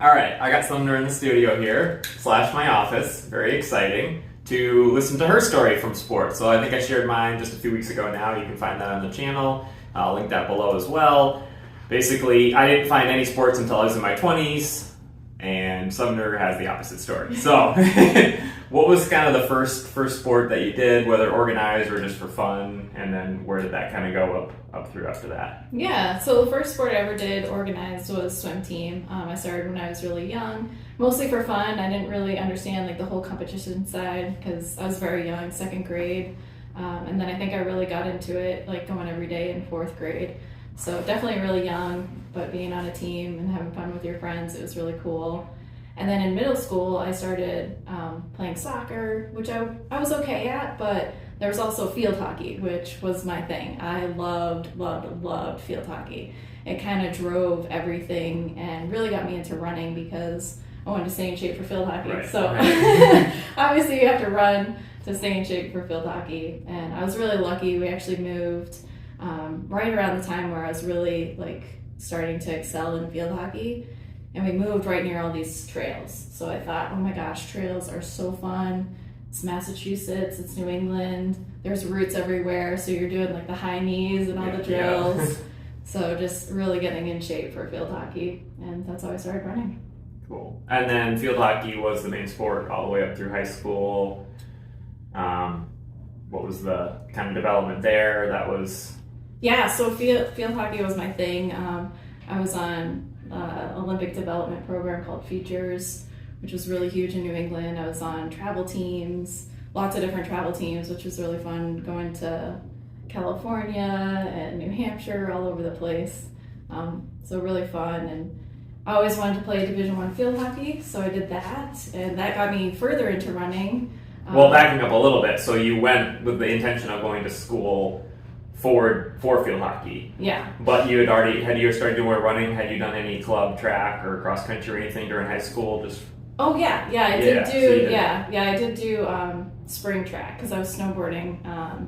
All right, I got Sumner in the studio here, slash my office. Very exciting to listen to her story from sports. So I think I shared mine just a few weeks ago now. You can find that on the channel. I'll link that below as well. Basically, I didn't find any sports until I was in my 20s, and Sumner has the opposite story. So, what was kind of the first sport that you did, whether organized or just for fun, and then where did that kind of go up through after that? Yeah, so the first sport I ever did organized was swim team. I started when I was really young, mostly for fun. I didn't really understand like the whole competition side because I was very young, second grade. And then I think I really got into it like going every day in fourth grade. So definitely really young, but being on a team and having fun with your friends, it was really cool. And then in middle school, I started playing soccer, which I was okay at, but there was also field hockey, which was my thing. I loved field hockey. It kind of drove everything and really got me into running because I wanted to stay in shape for field hockey. Right, so right. obviously you have to run to stay in shape for field hockey. And I was really lucky. We actually moved right around the time where I was really like starting to excel in field hockey. And we moved right near all these trails. So I thought, oh my gosh, trails are so fun. It's Massachusetts, it's New England, there's roots everywhere, so you're doing like the high knees and all the drills. Yeah. So just really getting in shape for field hockey, and that's how I started running. Cool. And then field hockey was the main sport all the way up through high school. What was the kind of development there? That was... Yeah, so field hockey was my thing. I was on Olympic development program called Features, which was really huge in New England. I was on travel teams, lots of different travel teams, which was really fun, going to California and New Hampshire, all over the place. So really fun, and I always wanted to play Division I field hockey, so I did that, and that got me further into running. Well, backing up a little bit, so you went with the intention of going to school for field hockey. Yeah. But had you started doing more running? Had you done any club track or cross country or anything during high school? Just... Oh yeah, I did do spring track because I was snowboarding.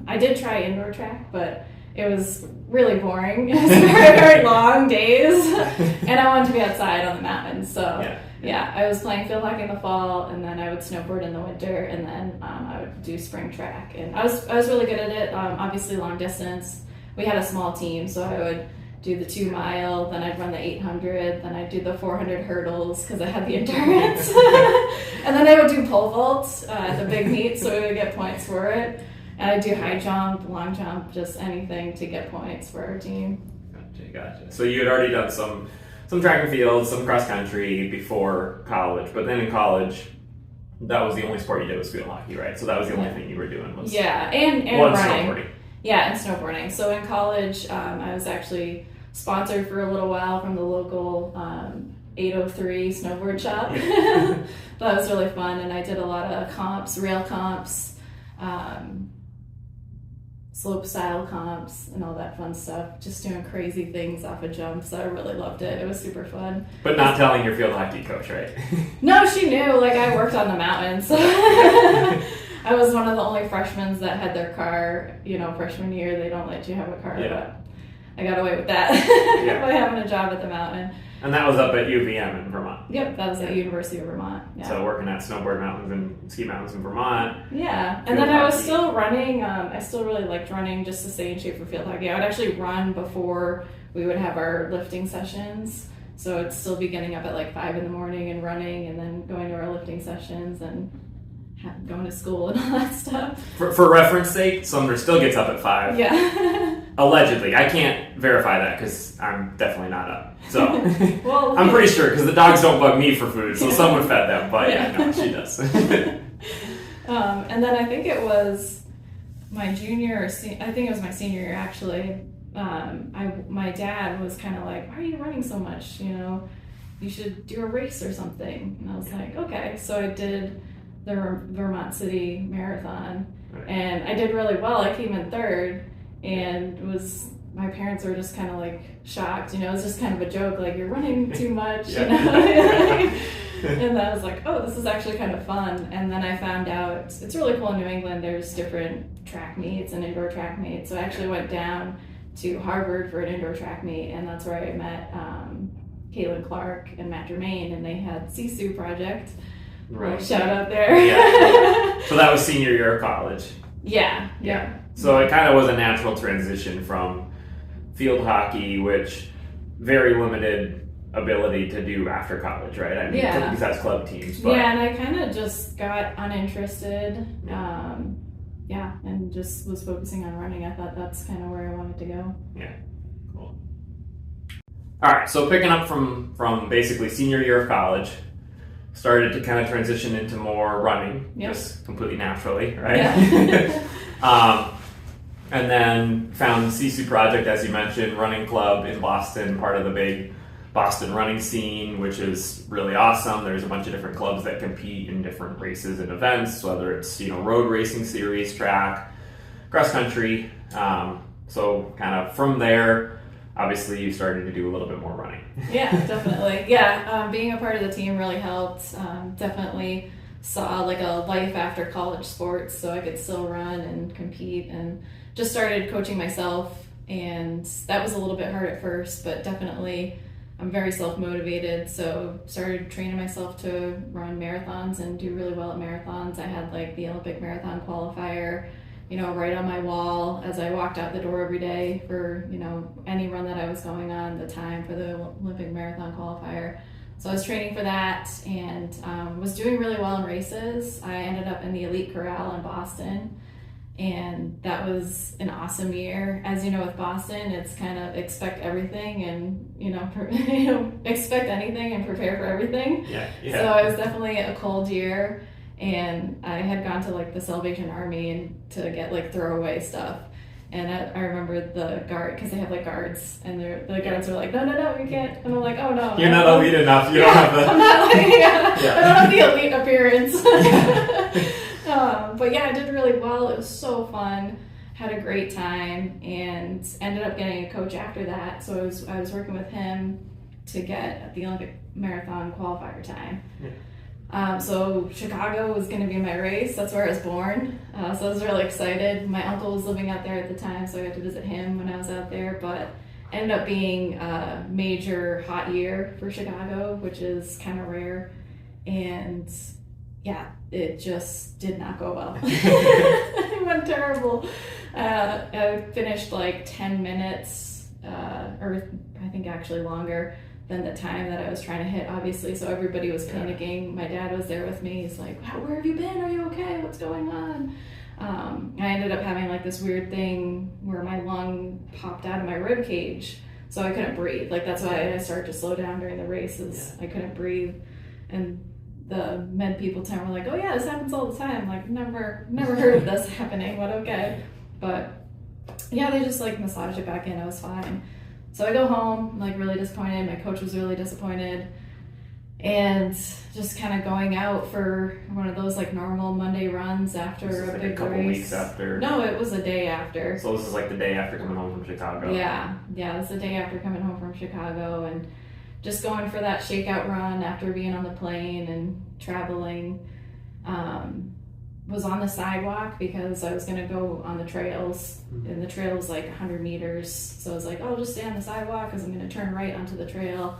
I did try indoor track, but it was really boring. It was very long days, and I wanted to be outside on the mountains. So yeah, I was playing field hockey in the fall, and then I would snowboard in the winter, and then I would do spring track, and I was really good at it. Obviously, long distance. We had a small team, so I would do the 2 mile, then I'd run the 800, then I'd do the 400 hurdles because I had the endurance. And then I would do pole vaults at the big meet, so we would get points for it. And I'd do high jump, long jump, just anything to get points for our team. Gotcha. So you had already done some track and field, some cross country before college, but then in college, that was the only sport you did was field hockey, right? So that was the only thing you were doing was and one running. Snowboarding. Yeah, and snowboarding. So in college, I was actually sponsored for a little while from the local 803 snowboard shop. That was really fun, and I did a lot of comps, rail comps, slope style comps, and all that fun stuff. Just doing crazy things off of jumps. I really loved it. It was super fun. But not telling your field hockey coach, right? No, she knew. Like, I worked on the mountains. I was one of the only freshmen that had their car, freshman year. They don't let you have a car, but I got away with that by having a job at the mountain. And that was up at UVM in Vermont. Yep, that was at University of Vermont. Yeah. So working at snowboard mountains and ski mountains in Vermont. Yeah, and then I was still running. I still really liked running just to stay in shape for field hockey. I would actually run before we would have our lifting sessions. So I'd still be getting up at like 5 in the morning and running, and then going to our lifting sessions and going to school and all that stuff. For reference sake, Sumner still gets up at 5. Yeah. Allegedly. I can't verify that because I'm definitely not up. So well, I'm pretty sure because the dogs don't bug me for food, so someone fed them. But no, she does. And then I think it was my junior, I think it was my senior year actually. My dad was kind of like, "Why are you running so much? You should do a race or something." And I was like, "Okay." So I did the Vermont City Marathon, and I did really well. I came in third, and my parents were just kind of like shocked. It was just kind of a joke, like, "You're running too much," And I was like, "Oh, this is actually kind of fun." And then I found out it's really cool in New England. There's different track meets and indoor track meets. So I actually went down to Harvard for an indoor track meet, and that's where I met Caitlin Clark and Matt Germain, and they had Sisu Project. Right. Shout out there. Yeah. So that was senior year of college. Yeah. So it kind of was a natural transition from field hockey, which very limited ability to do after college, right? I mean, besides club teams. But yeah, and I kind of just got uninterested. And just was focusing on running. I thought that's kind of where I wanted to go. Yeah, cool. All right, so picking up from basically senior year of college, started to kind of transition into more running, just completely naturally, right? Yeah. And then found the Sisu Project, as you mentioned, running club in Boston, part of the big Boston running scene, which is really awesome. There's a bunch of different clubs that compete in different races and events, whether it's road racing series, track, cross country. So kind of from there, obviously you started to do a little bit more running. Yeah, definitely. Yeah, being a part of the team really helped. Definitely saw like a life after college sports, so I could still run and compete, and just started coaching myself. And that was a little bit hard at first, but definitely I'm very self-motivated, so started training myself to run marathons and do really well at marathons. I had like the Olympic marathon qualifier, right on my wall as I walked out the door every day for, any run that I was going on, the time for the Olympic marathon qualifier. So I was training for that and was doing really well in races. I ended up in the Elite Corral in Boston. And that was an awesome year. As you know, with Boston, it's kind of expect everything and, expect anything and prepare for everything. Yeah. So it was definitely a cold year. And I had gone to like the Salvation Army and to get like throwaway stuff. And I remember the guard, because they have like guards, and the guards were like, no, you can't. And I'm like, oh no. You're not elite enough. You don't have the. I'm not like, I don't have the elite appearance. But yeah, I did really well. It was so fun. Had a great time, and ended up getting a coach after that. So I was working with him to get the Olympic marathon qualifier time. Yeah. So Chicago was going to be my race. That's where I was born. So I was really excited. My uncle was living out there at the time, so I got to visit him when I was out there. But ended up being a major hot year for Chicago, which is kind of rare. And yeah, it just did not go well. It went terrible. I finished like 10 minutes, or I think actually longer than the time that I was trying to hit, obviously. So everybody was panicking. My dad was there with me. He's like, where have you been? Are you okay? What's going on? I ended up having like this weird thing where my lung popped out of my rib cage. So I couldn't breathe. Like that's why I started to slow down during the races. I couldn't breathe. And the med people were like, oh yeah, this happens all the time. Like never heard of this happening, but okay. But yeah, they just like massaged it back in. I was fine. So I go home, like really disappointed. My coach was really disappointed. And just kind of going out for one of those like normal Monday runs after a big race. A couple weeks after? No, it was a day after. So this is like the day after coming home from Chicago? Yeah, it was the day after coming home from Chicago, and just going for that shakeout run after being on the plane and traveling. Was on the sidewalk because I was going to go on the trails, and the trail was like 100 meters. So I was like, I'll just stay on the sidewalk because I'm going to turn right onto the trail.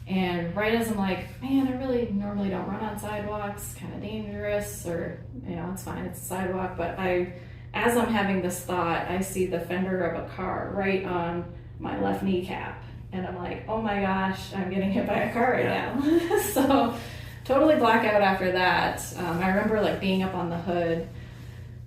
And right as I'm like, man, I really normally don't run on sidewalks, kind of dangerous, or, it's fine, it's a sidewalk. But as I'm having this thought, I see the fender of a car right on my left kneecap. And I'm like, oh my gosh, I'm getting hit by a car right now. So totally blackout after that. I remember like being up on the hood,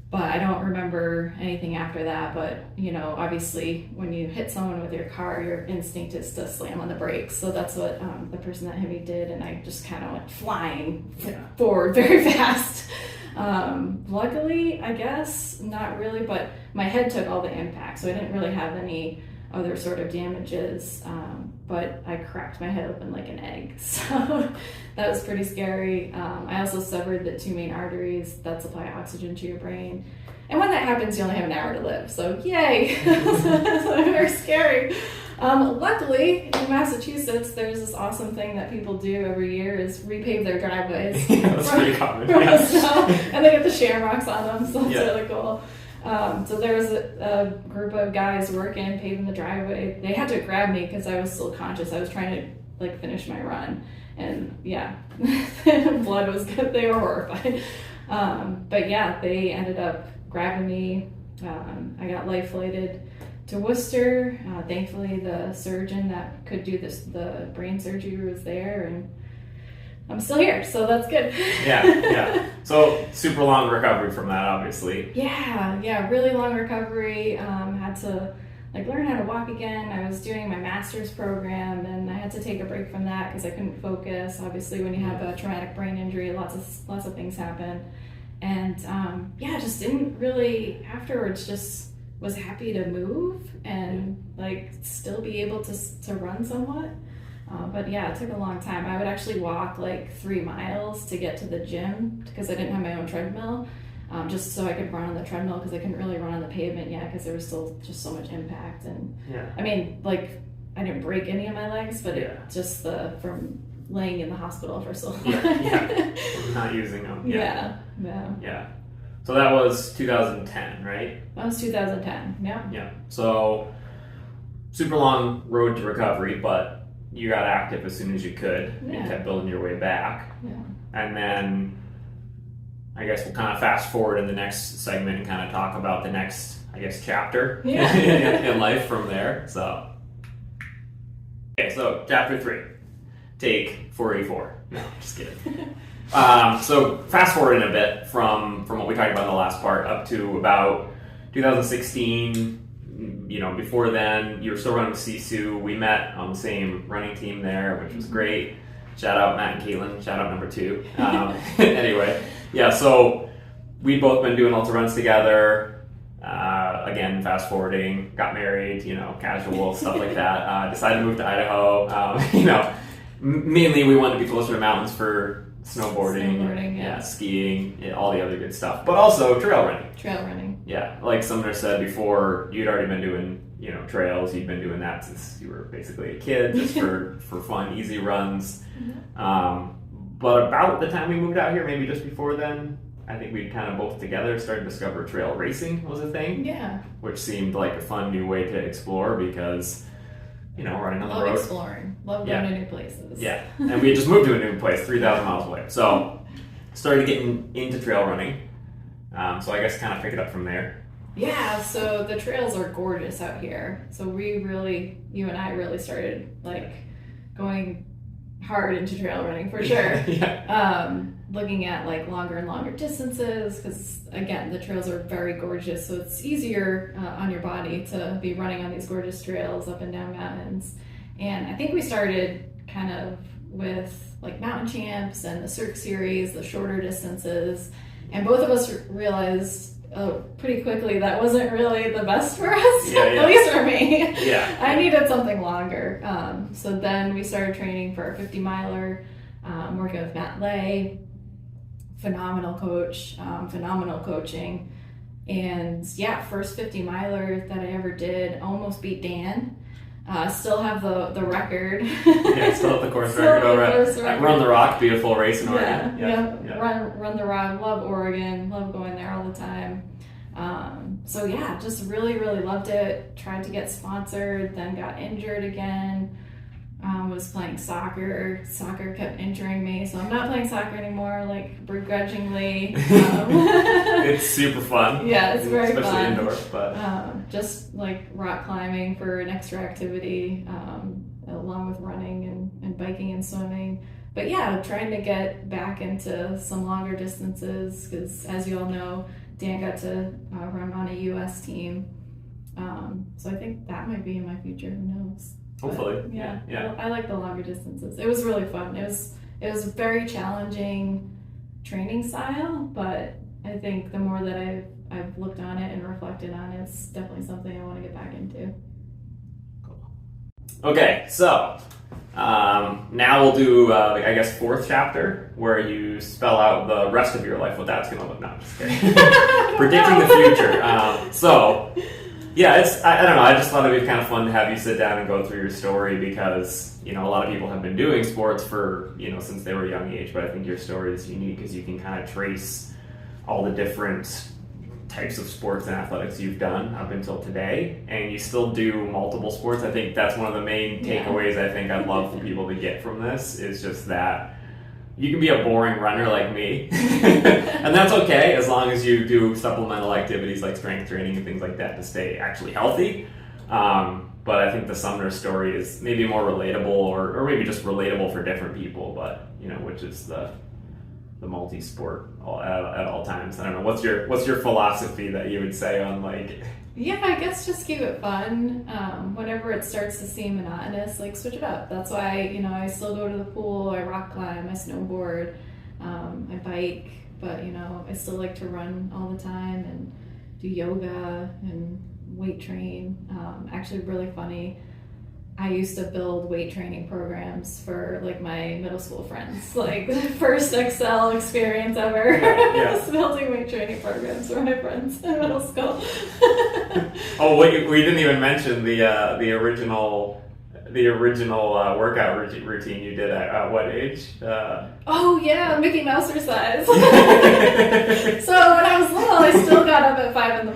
but I don't remember anything after that. But, obviously when you hit someone with your car, your instinct is to slam on the brakes. So that's what the person that hit me did. And I just kind of went flying forward very fast. Luckily, I guess, not really, but my head took all the impact. So I didn't really have any other sort of damages, but I cracked my head open like an egg, so that was pretty scary. I also severed the two main arteries that supply oxygen to your brain, and when that happens you only have an hour to live, so yay. So very scary. Luckily in Massachusetts there's this awesome thing that people do every year is repave their driveways. Yeah, that's pretty common. And they get the shamrocks on them, so it's really cool. So there was a group of guys working, paving the driveway. They had to grab me because I was still conscious. I was trying to like finish my run. And yeah, blood was good. They were horrified. But yeah, they ended up grabbing me. I got life flighted to Worcester. Thankfully, the surgeon that could do the brain surgery was there, and I'm still here, so that's good. Yeah. So super long recovery from that, obviously. Yeah, really long recovery. Had to learn how to walk again. I was doing my master's program, and I had to take a break from that because I couldn't focus. Obviously, when you have a traumatic brain injury, lots of things happen. And just didn't really afterwards. Just was happy to move and still be able to run somewhat. But yeah, it took a long time. I would actually walk 3 miles to get to the gym because I didn't have my own treadmill, just so I could run on the treadmill because I couldn't really run on the pavement yet because there was still just so much impact. And I mean, I didn't break any of my legs, but it just from laying in the hospital for so long. Not using them. Yeah. So that was 2010, right? That was 2010. Yeah. So super long road to recovery, but you got active as soon as you could and kept building your way back. And then I guess we'll kind of fast forward in the next segment and kind of talk about the next, chapter in life from there. So, so chapter 3, take 484. No, just kidding. So fast forward in a bit from what we talked about in the last part up to about 2016. Before then, you were still running with Sisu. We met on the same running team there, which was great. Shout out Matt and Caitlin. Shout out number 2. Anyway, so we'd both been doing ultra runs together. Again, fast forwarding, got married, casual stuff like that. Decided to move to Idaho. Mainly we wanted to be closer to mountains for snowboarding, skiing, all the other good stuff, but also trail running. Yeah, like Sumner said before, you'd already been doing, trails. You'd been doing that since you were basically a kid, just for fun, easy runs. But about the time we moved out here, maybe just before then, I think we kind of both together started to discover trail racing was a thing. Yeah. Which seemed like a fun new way to explore because, running on the road. Love exploring. Love going to new places. Yeah. And we had just moved to a new place 3,000 miles away. So started getting into trail running. So I guess kind of pick it up from there. Yeah, so the trails are gorgeous out here. So you and I really started going hard into trail running for sure. Looking at longer and longer distances because again the trails are very gorgeous, so it's easier on your body to be running on these gorgeous trails up and down mountains. And I think we started kind of with Mountain Champs and the Cirque Series, the shorter distances, and both of us realized pretty quickly that wasn't really the best for us, at least for me. I needed something longer. So then we started training for a 50 miler, working with Matt Lay, phenomenal coach, phenomenal coaching. And first 50 miler that I ever did, almost beat Dan. Still have the record. Still have the course record over at Run the Rock, beautiful race in Oregon. Run the Rock, love Oregon, love going there all the time. Just really, really loved it. Tried to get sponsored, then got injured again. Was playing soccer. Soccer kept injuring me, so I'm not playing soccer anymore, begrudgingly. It's super fun. Yeah, it's very especially fun. Indoors, but just rock climbing for an extra activity, along with running and biking and swimming. But trying to get back into some longer distances because, as you all know, Dan got to run on a U.S. team. So I think that might be in my future. Who knows? Hopefully. But, I like the longer distances. It was really fun. It was a very challenging training style, but I think the more that I've looked on it and reflected on it, it's definitely something I want to get back into. Cool. Okay, so now we'll do, 4th chapter where you spell out the rest of your life, what that's going to look. No, I'm just kidding. Predicting the future. I don't know. I just thought it'd be kind of fun to have you sit down and go through your story because, a lot of people have been doing sports for, since they were a young age, but I think your story is unique because you can kind of trace all the different types of sports and athletics you've done up until today, and you still do multiple sports. I think that's one of the main takeaways I think I'd love for people to get from this is just that you can be a boring runner like me, and that's okay as long as you do supplemental activities like strength training and things like that to stay actually healthy. But I think the Sumner story is maybe more relatable, or maybe just relatable for different people, but which is the multi-sport at all times. I don't know. What's your philosophy that you would say on like? Yeah, I guess just keep it fun. Whenever it starts to seem monotonous, like switch it up. That's why I still go to the pool, I rock climb, I snowboard, I bike, but I still like to run all the time and do yoga and weight train. Actually, really funny. I used to build weight training programs for like my middle school friends. Like the first Excel experience ever. Yeah. Was building weight training programs for my friends in middle school. Oh, we didn't even mention the original workout routine you did at what age? Oh yeah, Mickey Mouse exercise. So when I was little, I still got up at 5 a.m.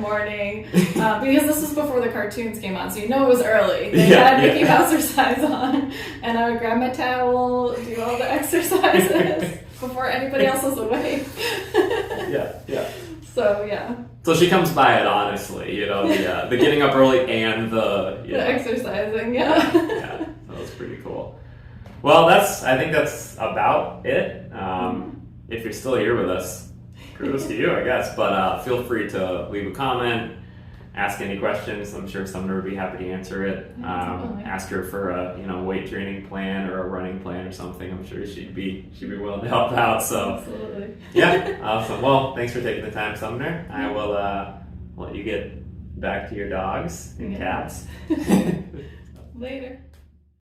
Because this was before the cartoons came on, so it was early. They had Mickey Mouse exercise on, and I would grab my towel, do all the exercises before anybody else was awake. Yeah. So yeah. So she comes by it honestly, the getting up early and the exercising, yeah. That was pretty cool. Well, I think that's about it. If you're still here with us, kudos to you, I guess. But feel free to leave a comment, ask any questions. I'm sure Sumner would be happy to answer it. Ask her for a weight training plan or a running plan or something. I'm sure she'd be willing to help out. So absolutely. Yeah, awesome. Well, thanks for taking the time, Sumner. I will let you get back to your dogs and cats. Later.